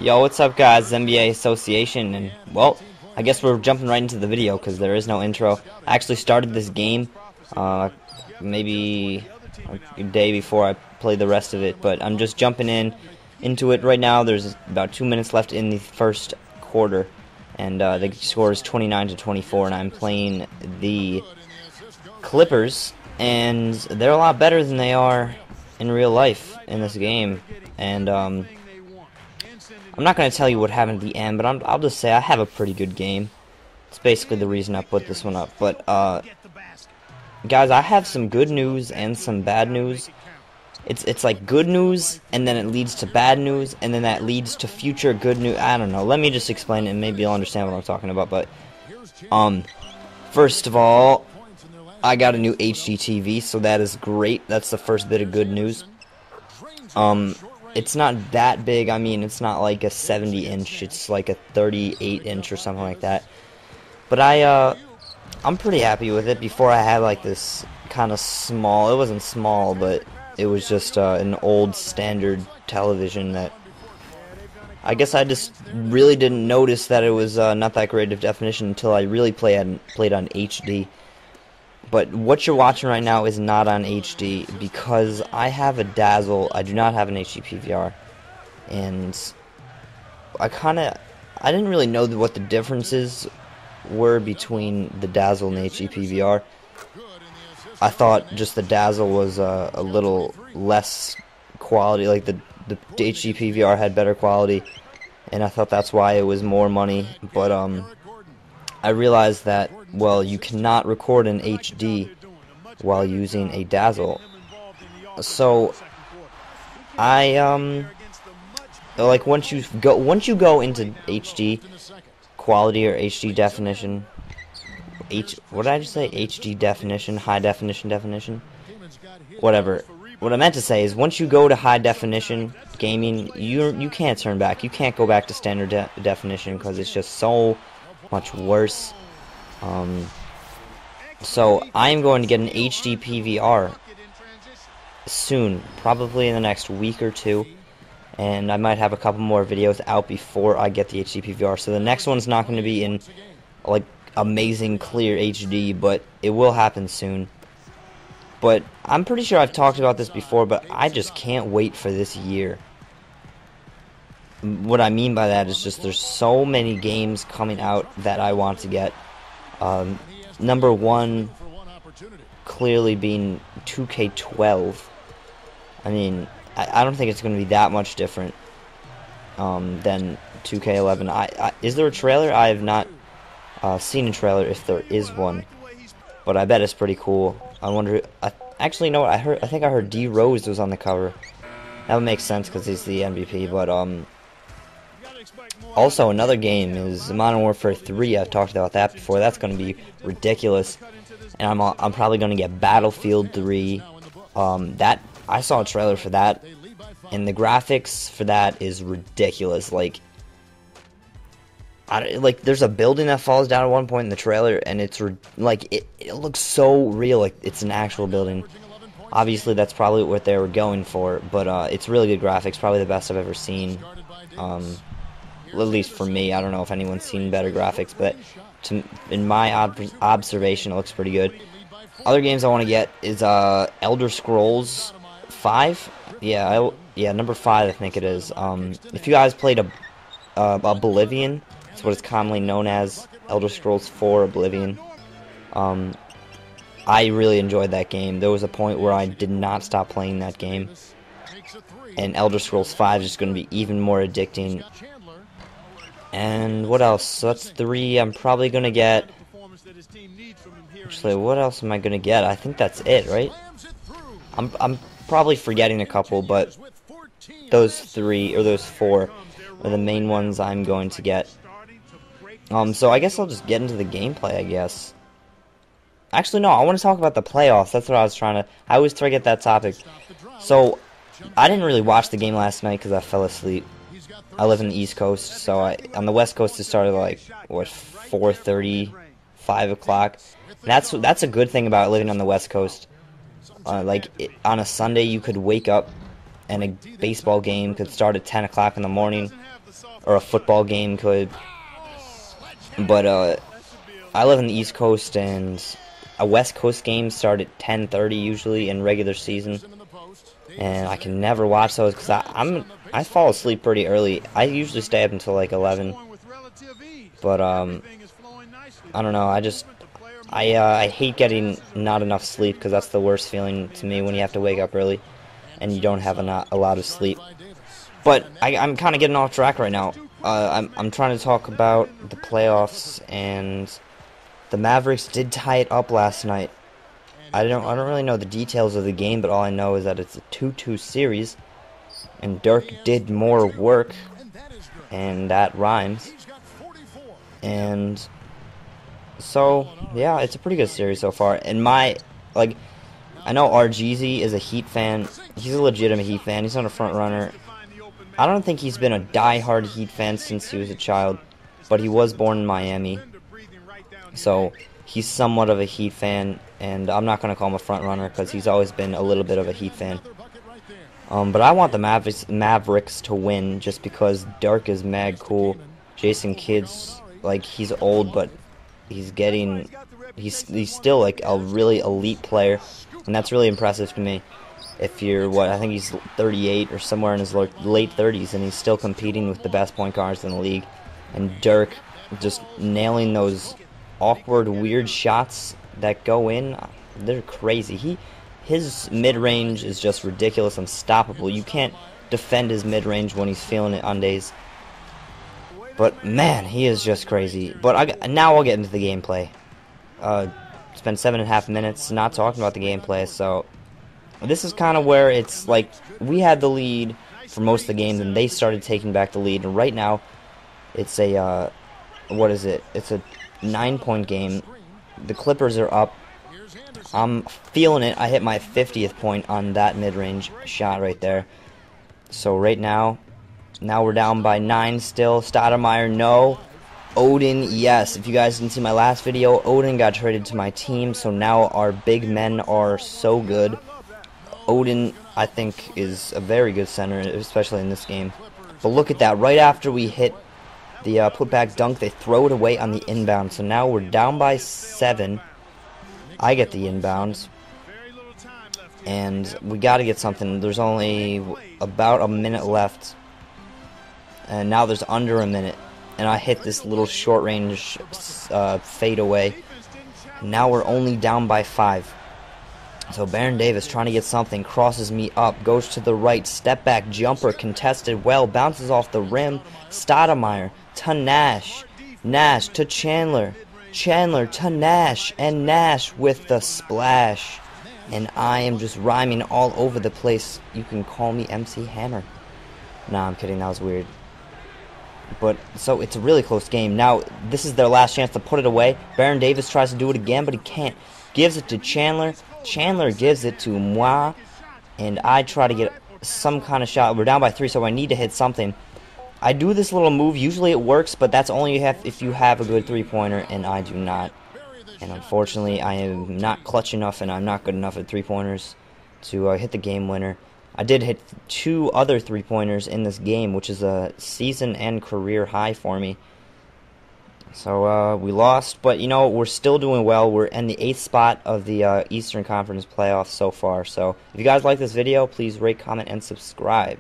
Yo, what's up guys, NBA Association, and well, I guess we're jumping right into the video because there is no intro. I actually started this game, maybe a day before I played the rest of it, but I'm just jumping into it right now. There's about 2 minutes left in the first quarter, and the score is 29-24, and I'm playing the Clippers, and they're a lot better than they are in real life in this game, and I'm not going to tell you what happened at the end, but I'll just say I have a pretty good game. It's basically the reason I put this one up. But, guys, I have some good news and some bad news. It's like good news, and then it leads to bad news, and then that leads to future good news. I don't know. Let me just explain it, and maybe you'll understand what I'm talking about. But, first of all, I got a new HD TV, so that is great. That's the first bit of good news. It's not that big. I mean, it's not like a 70-inch. It's like a 38-inch or something like that. But I'm pretty happy with it. Before I had like this kind of small. It wasn't small, but it was just an old standard television that I guess I just really didn't notice that it was not that great of definition until I really played on HD. But what you're watching right now is not on HD because I have a Dazzle. I do not have an HD PVR, and I didn't really know what the differences were between the Dazzle and the HD PVR. I thought just the Dazzle was a little less quality, like the HD PVR had better quality, and I thought that's why it was more money. But I realized that, well, you cannot record in HD while using a Dazzle. So I like once you go into HD quality or HD definition, what did I just say? HD definition, high definition, whatever. What I meant to say is once you go to high definition gaming, you can't turn back. You can't go back to standard definition because it's just so much worse. So I'm going to get an HD PVR soon, probably in the next week or two, and I might have a couple more videos out before I get the HD PVR. So the next one's not going to be in like amazing clear HD, but it will happen soon. But I'm pretty sure I've talked about this before, but I just can't wait for this year. What I mean by that is just there's so many games coming out that I want to get. Number one clearly being 2K12. I mean, I don't think it's going to be that much different than 2K11. Is there a trailer? I have not seen a trailer if there is one, but I bet it's pretty cool. I wonder. Actually, you know what? I think I heard D Rose was on the cover. That would make sense because he's the MVP. But also, another game is Modern Warfare 3. I've talked about that before. That's going to be ridiculous, and I'm probably going to get Battlefield 3. That I saw a trailer for that, and the graphics for that is ridiculous. Like there's a building that falls down at one point in the trailer, and it's like it looks so real, like it's an actual building. Obviously, that's probably what they were going for, but it's really good graphics. Probably the best I've ever seen. At least for me. I don't know if anyone's seen better graphics, but in my observation, it looks pretty good. Other games I want to get is Elder Scrolls 5. Yeah, number 5 I think it is. If you guys played Oblivion, that's what it's commonly known as, Elder Scrolls 4 Oblivion. I really enjoyed that game. There was a point where I did not stop playing that game, and Elder Scrolls 5 is just going to be even more addicting. And what else? So that's 3. I'm probably going to get... Actually, what else am I going to get? I think that's it, right? I'm probably forgetting a couple, but those 3 or those 4 are the main ones I'm going to get. So I guess I'll just get into the gameplay, I guess. Actually, no, I want to talk about the playoffs. That's what I was trying to... I always forget that topic. So, I didn't really watch the game last night because I fell asleep. I live in the East Coast, so on the West Coast it started like, what, 4:30, 5 o'clock. That's a good thing about living on the West Coast. On a Sunday you could wake up and a baseball game could start at 10 o'clock in the morning, or a football game could. But I live in the East Coast, and a West Coast game start at 10:30 usually in regular season, and I can never watch those because I fall asleep pretty early. I usually stay up until like 11, but I don't know. I hate getting not enough sleep because that's the worst feeling to me when you have to wake up early and you don't have a lot of sleep. But I'm kind of getting off track right now. I'm trying to talk about the playoffs, and the Mavericks did tie it up last night. I don't really know the details of the game, but all I know is that it's a 2-2 series, and Dirk did more work, and that rhymes. And so yeah, it's a pretty good series so far. And I know RGZ is a Heat fan. He's a legitimate Heat fan. He's not a front runner. I don't think he's been a die-hard Heat fan since he was a child, but he was born in Miami, so he's somewhat of a Heat fan, and I'm not going to call him a front runner because he's always been a little bit of a Heat fan. But I want the Mavericks to win just because Dirk is mad cool. Jason Kidd's, like, he's old, but he's still like a really elite player, and that's really impressive to me. If you're, I think he's 38 or somewhere in his late 30s, and he's still competing with the best point guards in the league. And Dirk just nailing those awkward, weird shots that go in, they're crazy. His mid-range is just ridiculous, unstoppable. You can't defend his mid-range when he's feeling it on days. But man, he is just crazy. But now I'll get into the gameplay. Spent 7.5 minutes not talking about the gameplay, so this is kind of where it's like we had the lead for most of the game, and they started taking back the lead. And right now, it's a what is it? It's a 9-point game. The Clippers are up. I'm feeling it. I hit my 50th point on that mid-range shot right there. So right now we're down by 9 still. Stoudemire, no. Odin, yes. If you guys didn't see my last video, Odin got traded to my team, so now our big men are so good. Odin, I think, is a very good center, especially in this game. But look at that. Right after we hit the putback dunk, they throw it away on the inbound. So now we're down by 7. I get the inbounds. And we got to get something. There's only about a minute left. And now there's under a minute. And I hit this little short-range fade away. Now we're only down by 5. So Baron Davis trying to get something, crosses me up, goes to the right, step back jumper, contested well, bounces off the rim. Stoudemire to Nash, Nash to Chandler, Chandler to Nash, and Nash with the splash. And I am just rhyming all over the place. You can call me MC Hammer. Nah, I'm kidding, that was weird. But, so it's a really close game. Now, this is their last chance to put it away. Baron Davis tries to do it again, but he can't. Gives it to Chandler. Chandler gives it to moi, and I try to get some kind of shot. We're down by 3, so I need to hit something. I do this little move. Usually it works, but that's only if you have a good three-pointer, and I do not. And unfortunately, I am not clutch enough, and I'm not good enough at three-pointers to hit the game winner. I did hit 2 other three-pointers in this game, which is a season and career high for me. So we lost, but you know, we're still doing well. We're in the 8th spot of the Eastern Conference playoffs so far. So if you guys like this video, please rate, comment, and subscribe.